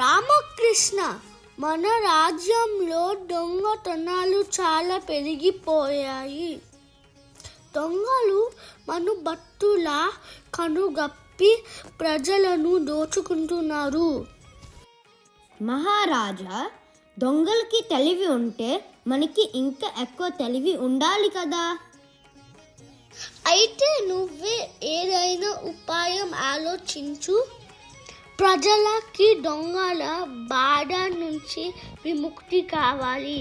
రామకృష్ణ, మన రాజ్యంలో దొంగతనాలు చాలా పెరిగిపోయాయి. దొంగలు మనుబట్టులా కనుగప్పి ప్రజలను దోచుకుంటున్నారు. మహారాజా, దొంగలకి తెలివి ఉంటే మనకి ఇంకా ఎక్కువ తెలివి ఉండాలి కదా. అయితే నువ్వే ఏదైనా ఉపాయం ఆలోచించు. ప్రజలకి దొంగల బాధ నుంచి విముక్తి కావాలి.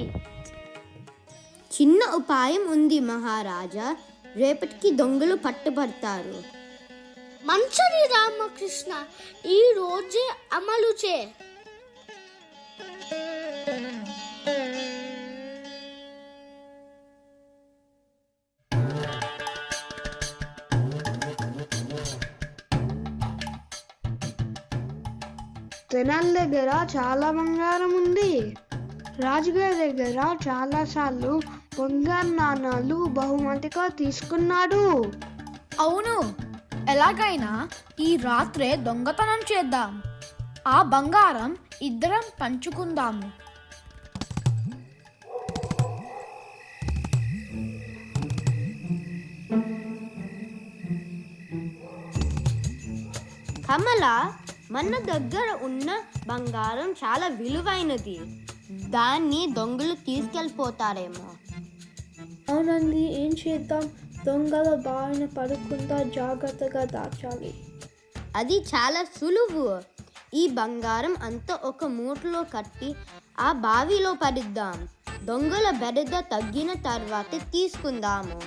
చిన్న ఉపాయం ఉంది మహారాజా. రేపటికి దొంగలు పట్టుబడతారు. మంచిది రామకృష్ణ, ఈ రోజే అమలు చే. తెనాలి దగ్గర చాలా బంగారం ఉంది. రాజుగారి దగ్గర చాలాసార్లు బంగారు నాణాలు బహుమతిగా తీసుకున్నాడు. అవును, ఎలాగైనా ఈ రాత్రే దొంగతనం చేద్దాం. ఆ బంగారం ఇద్దరం పంచుకుందాము. కమల, మన దగ్గర ఉన్న బంగారం చాలా విలువైనది. దాన్ని దొంగలు తీసుకెళ్ళిపోతారేమో. అవునండి, ఏం చేద్దాం? దొంగల బారిన పడకుండా జాగ్రత్తగా దాచాలి. అది చాలా సులువు. ఈ బంగారం అంతా ఒక మూటలో కట్టి ఆ బావిలో పడిద్దాం. దొంగల బెడద తగ్గిన తర్వాత తీసుకుందాము.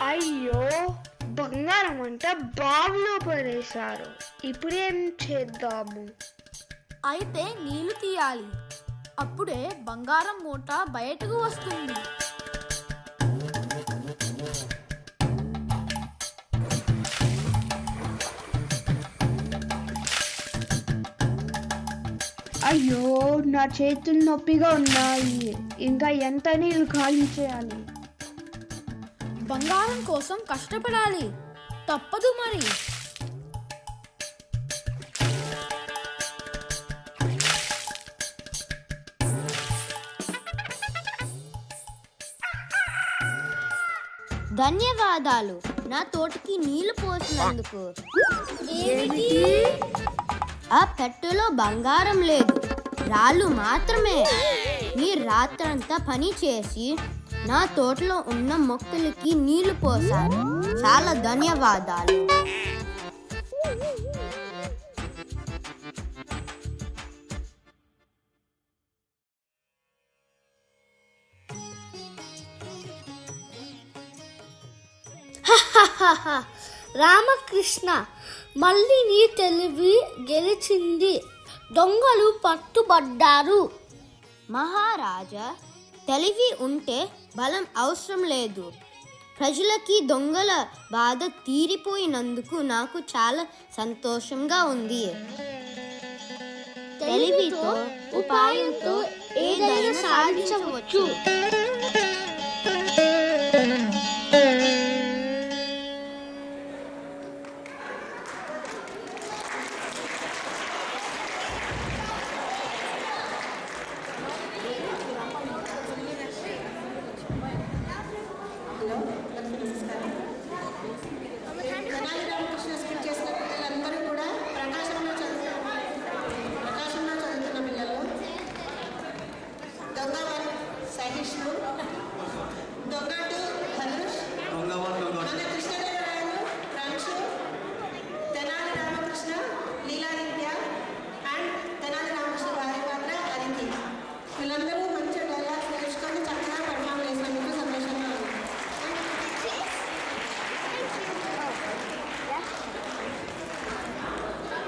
అయ్యో, బంగారం అంతా బావిలో పడేశారు. ఇప్పుడేం చేద్దాము? అయితే నీళ్లు తీయాలి. అప్పుడే బంగారం మూట బయటకు వస్తుంది. అయ్యో, నా చేతులు నొప్పిగా ఉన్నాయి. ఇంకా ఎంత నీళ్ళు ఖాళీ చేయాలి? బంగారం కోసం కష్టపడాలి, తప్పదు మరి. ధన్యవాదాలు నా తోటకి నీళ్లు పోసినందుకు. ఆ పెట్టెలో బంగారం లేదు, రాళ్ళు మాత్రమే. మీరు రాత్రంతా పని చేసి నా తోటలో ఉన్న మొక్కలకి నీళ్లు పోశారు. చాలా ధన్యవాదాలు. రామకృష్ణ, మళ్ళీ నీ తెలివి గెలిచింది. దొంగలు పట్టుబడ్డారు. మహారాజా, తెలివి ఉంటే బలం అవసరం లేదు. ప్రజలకి దొంగల బాధ తీరిపోయినందుకు నాకు చాలా సంతోషంగా ఉంది. తెలివితో ఉపాయంతో ఏదైనా సాధించవచ్చు.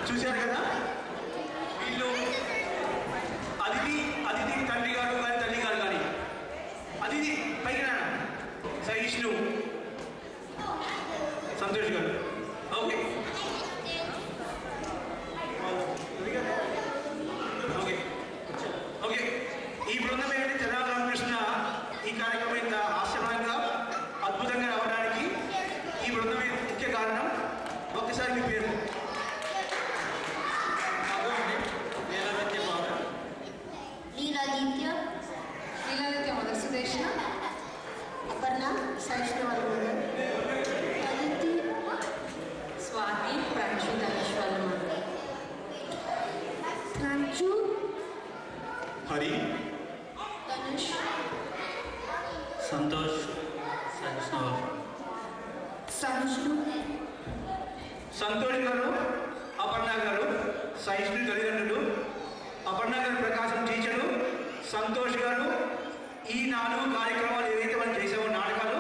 చూశారు కదా, వీళ్ళు అదితి తండ్రి గారు కానీ తల్లి గారు కానీ అదితి పైకి రా, సహిష్ణు, సంతోష్ గారు. ఓకే ఓకే ఓకే ఈ బృందం ఏంటంటే తెనాలి రామకృష్ణ ఈ కార్యక్రమం ఇంత ఆశ్చర్యంగా అద్భుతంగా రావడానికి ఈ బృందం ముఖ్య కారణం. అపర్ణ సైన్స్ వాళ్ళు అదితి స్వాతి ప్రాంశు ధనుష్ వాళ్ళ రంజు హరి ధనుష్ సంతోష్ సైన్స్ సంజు సంతోష్ గారు అపర్ణ గారు సైన్స్ తల్లిదండ్రులు, అపర్ణ గారు ప్రకాశం టీచరు, సంతోష్ గారు ఈ 4 కార్యక్రమాలు ఏవైతే మనం చేసామో నాటకాలు